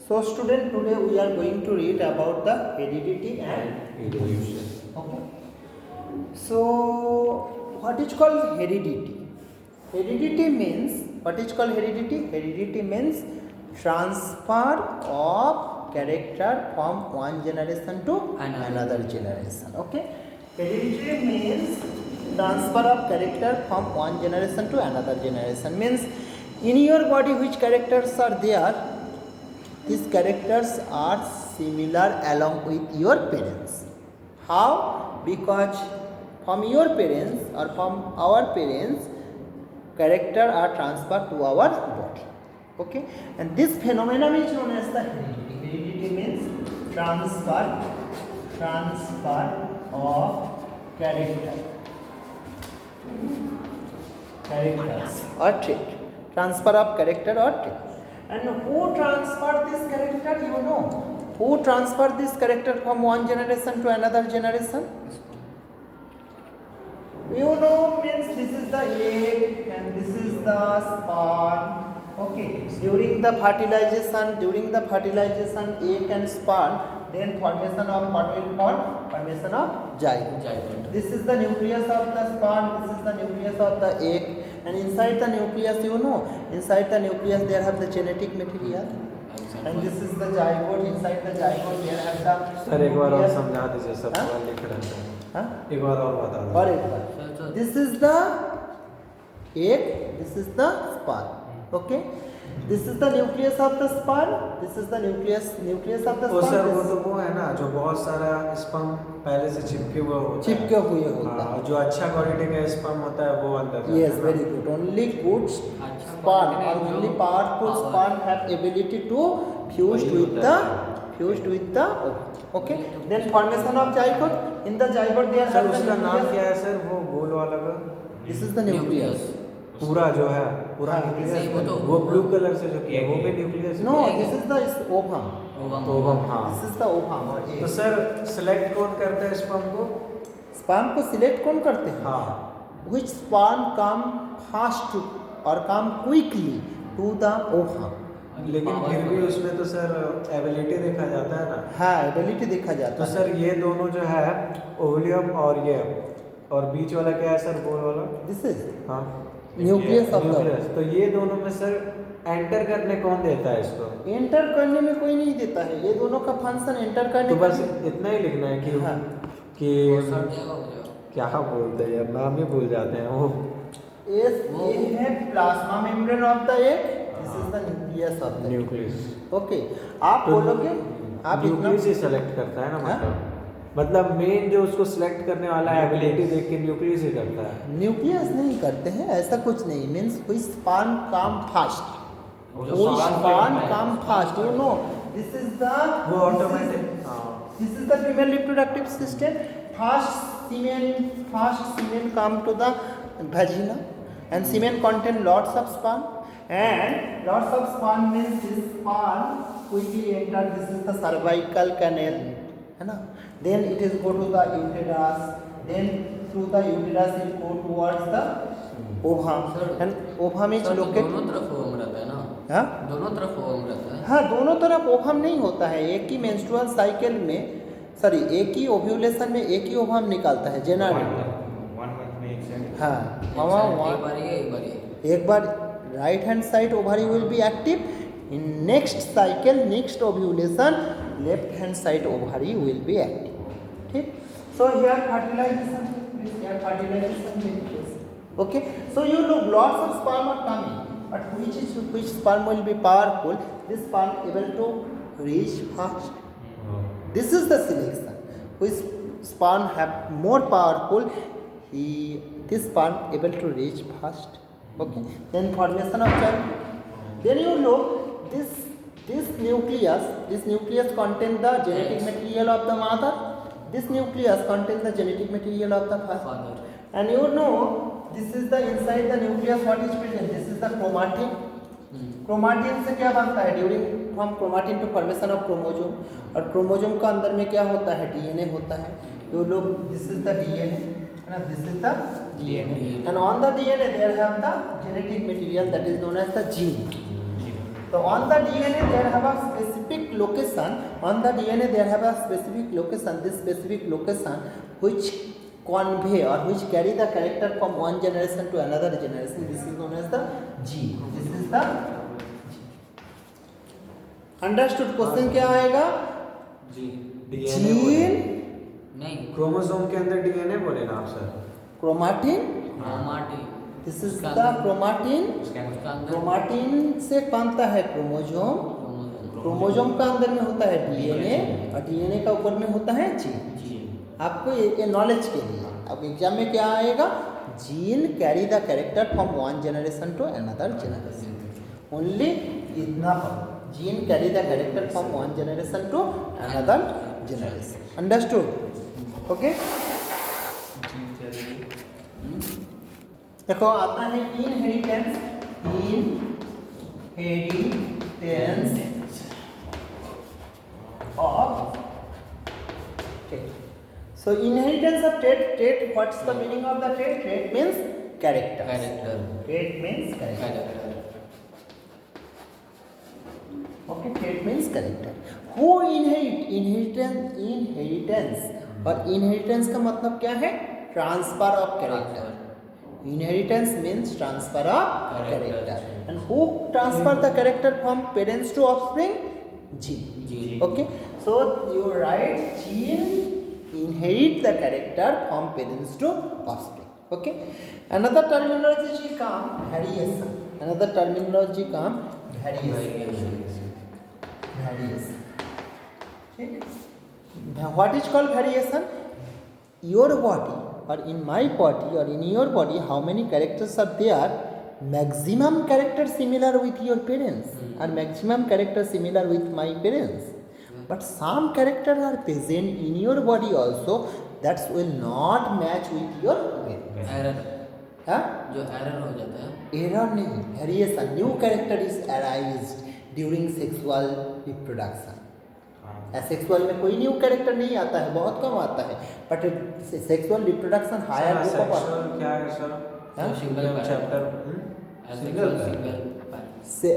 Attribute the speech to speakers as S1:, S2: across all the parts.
S1: So student, today we are going to read about the heredity and evolution. Okay. So what is called heredity? Heredity means, what is called heredity? Heredity means transfer of character from one generation to another generation. Okay. Heredity means transfer of character from one generation to another generation. Means in your body which characters are there, these characters are similar along with your parents. How? Because from your parents or from our parents, character are transferred to our body. Okay? And this phenomenon is known as the heredity. Heredity means transfer of characters or trait. Transfer of character or trait. And who transferred this character? You know. Who transferred this character from one generation to another generation? You know, means this is the egg and this is the sperm. Okay. During the fertilization, egg and sperm, then formation of what will form? Formation of zygote. This is the nucleus of the sperm. This is the nucleus of the egg. And inside the nucleus, you know, inside the nucleus there have the genetic material. And this is the zygote. Inside the zygote there have the.
S2: Sir एक बार और समझा दीजिए सब पूरा लिख रहे हैं.
S1: हाँ?
S2: एक बार और बता दो.
S1: और एक बार. This is the egg. This is the sperm. Okay. This is the nucleus of the sperm. This is the nucleus of the
S2: वो
S1: sperm.
S2: सर वो तो वो है ना जो बहुत सारा स्पर्म पहले से चिपके हुए होता है.
S1: चिपके हुए होता है.
S2: हाँ, जो अच्छा क्वालिटी का स्पर्म होता है वो अंदर.
S1: Yes, very good. Only good sperm or only powerful sperm have ability to fuse with the ovum. Okay. Then formation of zygote. In the zygote there
S2: sir
S1: have the
S2: उसका नाम
S1: nucleus.
S2: क्या है sir वो गोल वाला का?
S1: This is the nucleus.
S2: पूरा जो है पूरा
S1: हाँ,
S2: न्यूक्लियस वो ब्लू कलर से जो किया वो भी nucleus.
S1: No, this is the ovum.
S2: Ovum. हाँ.
S1: This is the ovum or egg.
S2: तो सर सिलेक्ट कौन करता है स्पर्म को?
S1: स्पर्म को सिलेक्ट कौन करते हैं?
S2: हाँ.
S1: Which sperm come fast or come quickly to the ovum?
S2: लेकिन फिर भी उसमें तो सर एबिलिटी देखा जाता है ना.
S1: हाँ, एबिलिटी देखा जाता
S2: तो
S1: है.
S2: सर ये दोनों जो है ओवलियम और बीच वाला क्या है सर गोल वाला?
S1: This is
S2: हाँ.
S1: Nucleus of the.
S2: न्यूक्लियस. तो ये दोनों में सर एंटर करने कौन देता है इसको?
S1: एंटर करने में कोई नहीं देता है. ये दोनों का फंक्शन एंटर करने.
S2: तो बस इतना ही लिखना है कि
S1: हाँ.
S2: कि क्या बोलते हैं यार नाम ही भूल जाते हैं वो.
S1: Yes, ये है plasma membrane of the egg. This is the nucleus of the
S2: nucleus.
S1: Okay. आप बोलोगे आप इतना
S2: न्यूक्लियस ही सेलेक्ट करता है ना. मतलब मेन जो उसको सिलेक्ट करने वाला है एबिलिटी देख के न्यूक्लियस ही करता है.
S1: न्यूक्लियस नहीं करते हैं, ऐसा कुछ नहीं. Means which sperm come fast. Which sperm come fast? You know, this is the.
S2: वो automatic.
S1: This is the female reproductive system. First semen come to the vagina, and semen contain lots of sperm, and lots of sperm means this sperm quickly enter. This is the cervical canal, है ना? Then it is go to the uterus. Then through the uterus it go towards the ovum, and ovum is located.
S3: दोनों तरफ ovum रहता है ना.
S1: हाँ?
S3: दोनों तरफ ओवम रहता है.
S1: हाँ, दोनों तरफ ओवम नहीं होता है. एक ही मेंस्ट्रुअल साइकिल में एक ही ओव्यूलेशन में एक ही ओवम निकालता है जनरली. हाँ, एक बार right hand side ovary will be active. In next cycle next ovulation left hand side ovary will be active. ठीक. So here fertilisation. Okay. So you look, lots of sperm are coming. But which sperm will be powerful? This sperm able to reach fast. This is the selection. Which sperm have more powerful? This sperm able to reach fast. Okay. Then formation of child. Then you look, this nucleus contains the genetic material of the mother. This nucleus contains the genetic material of the father. And you know, this is the inside the nucleus what is present. This is the chromatin. Chromatin से क्या बनता है? During from chromatin to formation of chromosome. और chromosome का अंदर में क्या होता है? डीएनए होता है. You look, this is the DNA. This is the DNA. And on the DNA there have the genetic material that is known as the gene. So on the DNA there have a specific location. On the DNA there have a specific location. This specific location which convey or which carry the character from one generation to another generation. This is known as the gene. This is the understood. Question क्या आएगा?
S3: जी
S2: DNA
S1: gene
S3: नहीं
S2: chromosome के अंदर DNA बोले ना आप sir
S1: chromatin.
S3: Chromatin
S1: this is the chromatin.
S3: उसका अंदर
S1: क्रोमाटिन से बनता है क्रोमोजोम. क्रोमोजोम का अंदर में होता है डीएनए और डीएनए का ऊपर में होता है जीन.
S3: जी
S1: आपको ये नॉलेज के लिए अब एग्जाम में क्या आएगा? Gene carry the character from one generation to another generation. Only इतना पढ़ो. Gene carry the character from one generation to another generation. Understood? Okay. देखो आता है inheritance. Inheritance of trait. So inheritance of trait. What's the meaning of the trait? Trait means character.
S3: Character
S1: Trait means character.
S3: Character
S1: Okay, trait means character. Who inherit? Inheritance और inheritance का मतलब क्या है? Transfer of character. Inheritance means transfer of character. And who transfer the character from parents to offspring? Gene.
S3: जी
S1: Okay, so you write gene inherit the character from parents to offspring. Okay, another terminology come variation. Another terminology come variation. Variation. Okay. Now, what is called variation? Your body or in my body or in your body, how many characters are there? Maximum character similar with your parents or maximum character similar with my parents. But some characters are present in your body also that will not match with your parents.
S3: Error
S1: हाँ?
S3: जो error हो जाता है
S1: Error नहीं, variation. New character is arised during sexual reproduction. Sexual में कोई new character नहीं आता है, बहुत कम आता है. But sexual reproduction higher group of
S2: sexual क्या है सर?
S1: हाँ?
S3: सिंगल
S2: चैप्टर
S3: सिंगल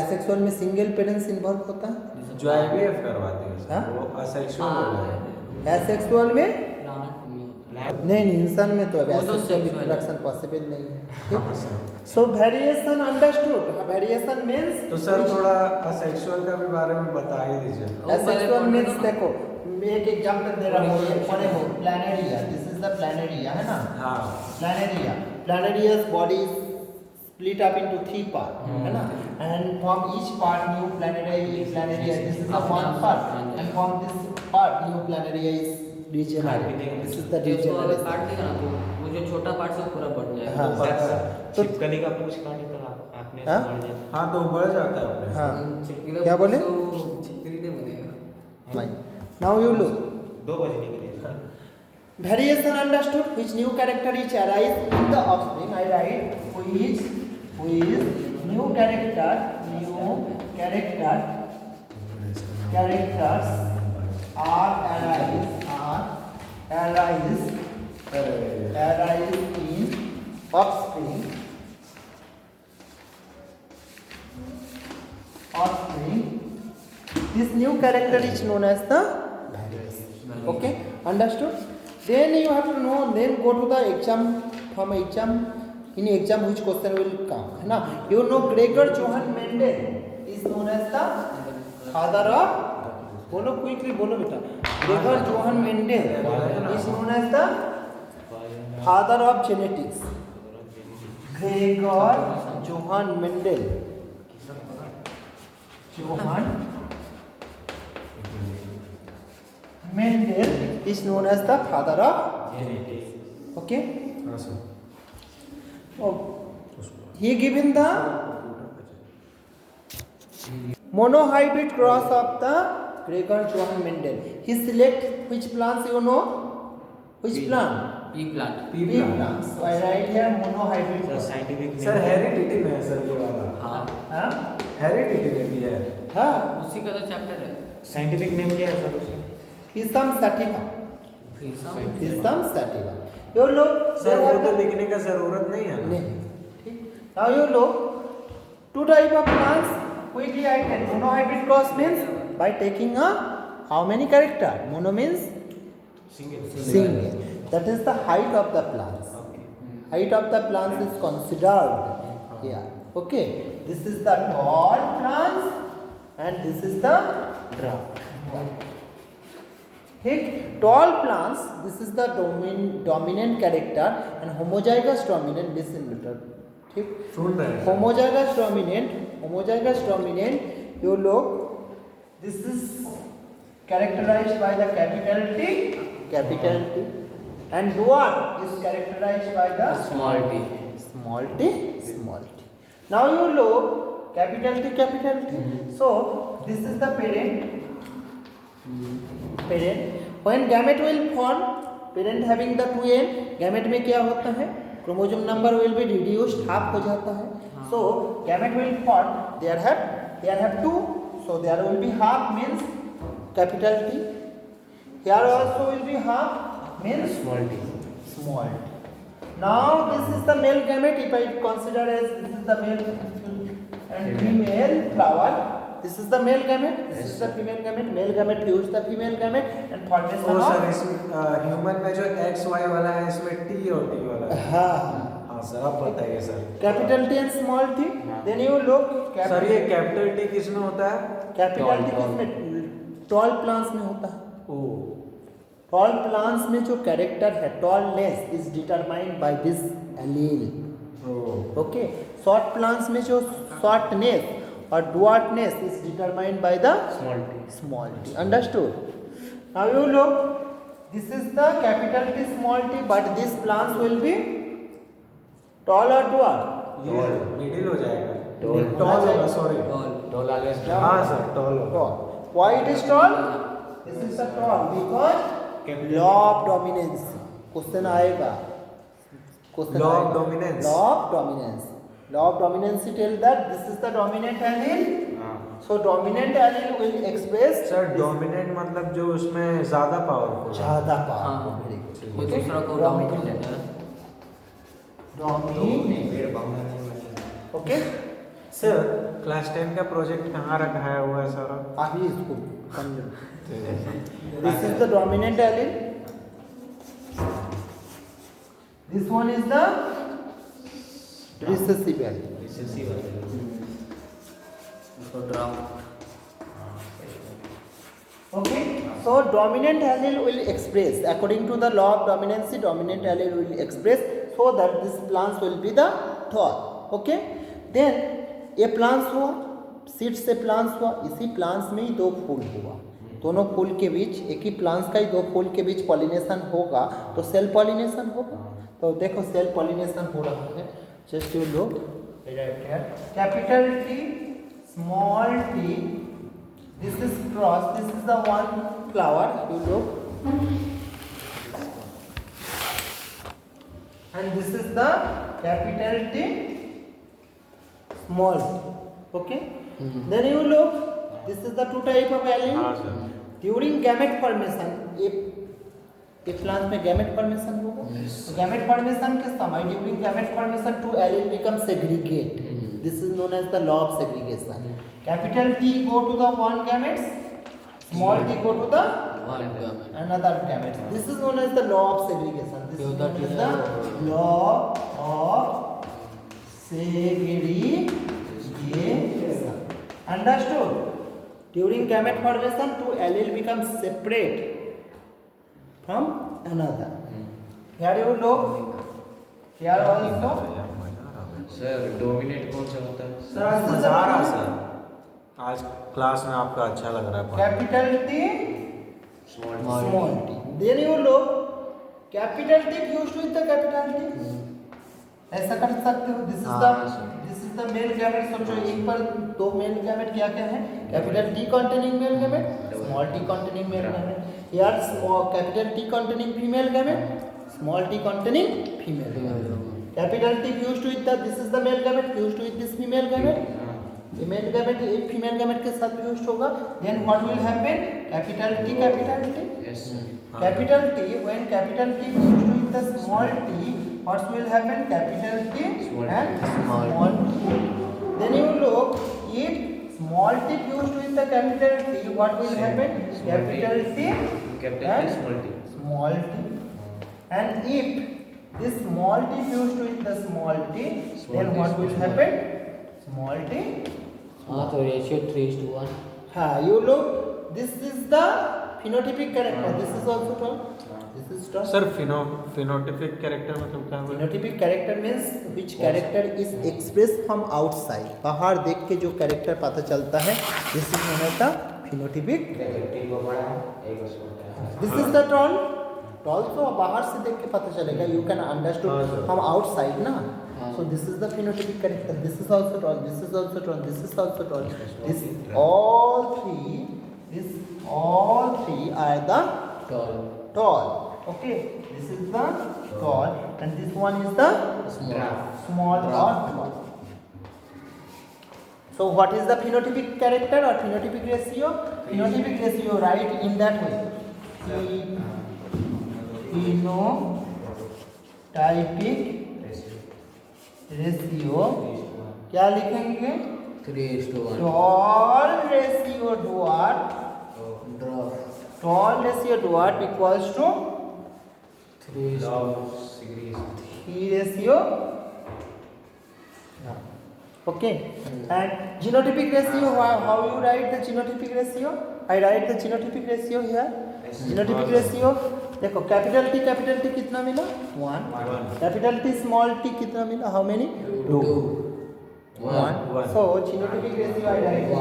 S1: एसेक्सुअल में सिंगल पेरेंट्स इन्वॉल्व होता है.
S2: जो आईवीएफ करवाते हैं
S1: हाँ?
S2: सर वो असेक्सुअल हो गए.
S1: एसेक्सुअल में
S3: प्लांट
S1: नहीं, इंसान में तो
S3: वो तो
S1: एसेक्सुअल
S3: sexual है.
S1: रिप्रोडक्शन पॉसिबल नहीं है. सो वेरिएशन अंडरस्टूड. वेरिएशन मींस
S2: तो सर थोड़ा असेक्सुअल का भी बारे में बता ही दीजिए.
S1: एसेक्सुअल मींस देखो मैं एक एग्जांपल दे रहा हूँ. ये पढ़े हो planaria. This is the planaria है ना.
S2: हाँ
S1: Planaria's body is split up into 3 parts, है ना. And from each part new planaria. This is the one part, and from this part new planaria is degenerated. This is the
S3: जिसको काट
S1: degeneration.
S3: देगा ना वो जो छोटा पार्ट से पूरा बढ़ जाएगा.
S1: हाँ. तो
S4: छिपकली का पूछ काटने पर आपने
S1: हाँ?
S4: बढ़ जाता
S2: हाँ तो बढ़ जाता है अपने.
S1: हाँ.
S3: चिपकली
S1: क्या बोले?
S3: चिपकली नहीं बनेगा.
S1: Fine. Now you look.
S4: 2 बजने के लिए
S1: Variation understood. Which new character is arise in the offspring? I write which new characters are arise in offspring. This new character is known as the variation. Okay, understood? Then you have to know. Then go to the exam. From exam, in exam which question will come? है ना? You know Gregor Johann Mendel is known as the father of. बोलो quickly बोलो बेटा. Gregor Johann Mendel is known as the father of genetics. Gregor Johann Mendel. Mendel is known as the father of genetics. Okay.
S2: हाँ sir.
S1: Oh, he given the monohybrid cross of the Gregor Johann Mendel. He select which plants you know? Which plant?
S3: P plant.
S1: Pea plants. So I write here monohybrid
S4: sir
S1: cross.
S4: Scientific
S2: sir heredity में है sir ये वाला.
S3: हाँ
S1: हाँ?
S2: Heredity में भी है.
S1: हाँ.
S3: उसी का तो चैप्टर है.
S4: साइंटिफिक नेम क्या है सर उसका?
S1: Hisam sativa.
S3: फिर
S1: Hisam sativa. You look.
S2: Sir वो तो लिखने का जरूरत नहीं है ना.
S1: नहीं. ठीक. Now you look. 2 type of plants quickly I can monohybrid cross means by taking a how many character? Mono means single. That is the height of the plants. Height of the plants is considered here. Okay. This is the tall plants and this is the dwarf. ठीक, tall plants, this is the dominant character and homozygous dominant dissimilar. ठीक,
S2: सुन रहे हैं
S1: homozygous dominant you look, this is characterized by the capital T and dwarf is characterized by the
S3: Small t.
S1: small t. Now you look capital T. So this is the parent. When gamete will form, parent having the 2n, gamete में क्या होता है? Chromosome number will be reduced, half हो जाता है. So gamete will form. There have 2. So there will be half means capital T. Here also will be half means small t. Now this is the male gamete. If I consider as this is the male and female flower, this is the male gamete, this is the female gamete. Male gamete fuse the female gamete and formation
S2: ओ
S1: of
S2: sir इसमें human में जो x Y वाला है इसमें T और T वाला है
S1: हाँ
S2: सर आप बताइए sir
S1: capital T and small t. Then you look
S2: sir ये कैपिटल टी किसमें होता है
S1: capital T किसमें? tall plants में होता है.
S2: ओ
S1: Tall plants में जो character है tallness is determined by this allele. Okay. Short plants में जो shortness or dwarfness is determined by the small t. Understood? Now you look, this is the capital T small t, but these plants will be tall or dwarf?
S2: ये middle हो जाएगा toll होगा sorry हाँ sir tall होगा
S1: Tall. Why it is tall? This is the tall because law of dominance. Question आएगा.
S2: Law of dominance.
S1: Law of dominance tell that this is the dominant allele. So dominant allele will express
S2: sir dominant मतलब जो उसमें ज्यादा powerful
S1: ज़्यादा
S3: हाँ
S1: power.
S3: वो दूसरा को dominant लेता है.
S1: Dominant. Okay.
S2: सर क्लास 10 का प्रोजेक्ट कहाँ रखा हुआ है सर
S1: आगे इसको समझो. This is the dominant allele. This one is the recessive allele.
S3: उसको draft.
S1: Okay. So dominant allele will express according to the law of dominancy. Dominant allele will express so that this plants will be the tall. Okay. Then ये plants हुआ, seed से plants हुआ, इसी plants में ही 2 फूल हुआ. दोनों फूल के बीच एक ही प्लांट्स का ही 2 फूल के बीच पॉलिनेशन होगा तो सेल्फ पॉलिनेशन होगा. तो देखो सेल्फ पॉलिनेशन हो रहा है. Just you look capital T small t, this is cross, this is the one flower, you look, and this is the capital T small t. Okay. Then you look, this is the 2 type of allele. During gamete formation, if plant में gamete formation होगा, तो gamete formation के समय during gamete formation 2 allele become segregate. This is known as the law of segregation. Capital T go to the one gametes, small t go to the another gametes. This is known as the law of segregation. This is known as the law of segregation. Understood? During gamete formation, 2 allele become separate from another. Here you look. Here also.
S5: Sir dominate कौन सा होता है?
S2: Sir आज मजा आ रहा sir आज class में आपका अच्छा लग रहा है
S1: Capital T small t. Then you look, capital T fused with the capital T. ऐसा कर सकते हो. This is the male gamete. सोचो एक पर 2 male gamete क्या है? Capital T containing male gamete, small t containing male gamete. Here small capital T containing female gamete, small t containing female gamete. Capital T fused with the, this is the male gamete fused with this female gamete. Male gamete एक female gamete के साथ fused होगा. Then what will happen? Capital T.
S5: Yes
S1: Capital T, when capital T fused with the small t, what will happen? Capital T and small t. Then you look, if small t fused with the capital T, what will happen? Capital T
S5: Capital
S1: and
S5: T, small t.
S1: small t. And if this small t fused with the small t, then
S5: t,
S1: what will
S5: small
S1: happen? Small t.
S3: हाँ तो ratio 3:1.
S1: You look, this is the phenotypic character. This is also term. This is term.
S2: Sir phenotypic character मतलब क्या हुआ?
S1: Phenotypic character means which character is expressed from outside. बाहर देख के जो character पता चलता है, this is known as the phenotypic. This is the tone. Also बाहर से देख के पता चलेगा. You can understand from outside ना. So this is the phenotypic character. This is also tone. This is also tone. This is also tone. This all three are the tall. Okay, this is the tall and this one is the small or tall. So what is the phenotypic character or phenotypic ratio? Phenotypic ratio write in that way. Phenotypic ratio क्या लिखेंगे?
S3: 3:1.
S1: Tall ratio to what? Tall ratio to what equals to
S3: 3:1.
S1: 3 ratio. Okay. And genotypic ratio, how you write the genotypic ratio? I write the genotypic ratio here. Genotypic ratio देखो capital T कितना मिला? 1. Capital T small T कितना मिला? How many? 2. 1. So genotypic ratio I write
S3: 1:2.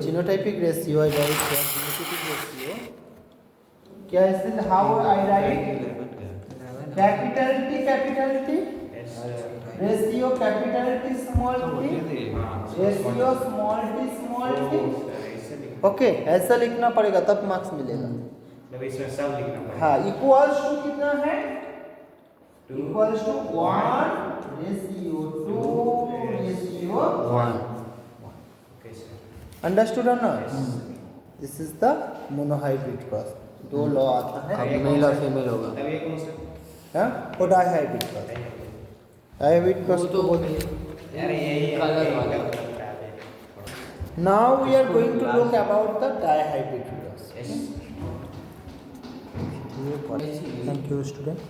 S1: genotypic ratio I write here. Genotypic ratio क्या है? How I write? capital T ratio capital T small t ratio small t. Okay ऐसा लिखना पड़ेगा तब marks मिलेगा.
S4: मतलब इसमें सब लिखना पड़ेगा.
S1: हाँ इक्वल्स टू कितना है? Equals to 1 ratio 2 ratio 1.
S4: Okay sir.
S1: Understood और not? This is the monohybrid cross. दो लॉ आता है.
S3: अब मेल और फीमेल होगा.
S4: तब ये कौन सा?
S1: हाँ वो डाइहाइब्रिड क्रॉस. डाइहाइब्रिड क्रॉस
S3: वो
S1: तो
S3: तो
S1: बोलते
S4: यार ये
S3: कलर वाला.
S1: Now we are going to look about the dihybrid cross.
S4: Yes.
S1: Thank you, student.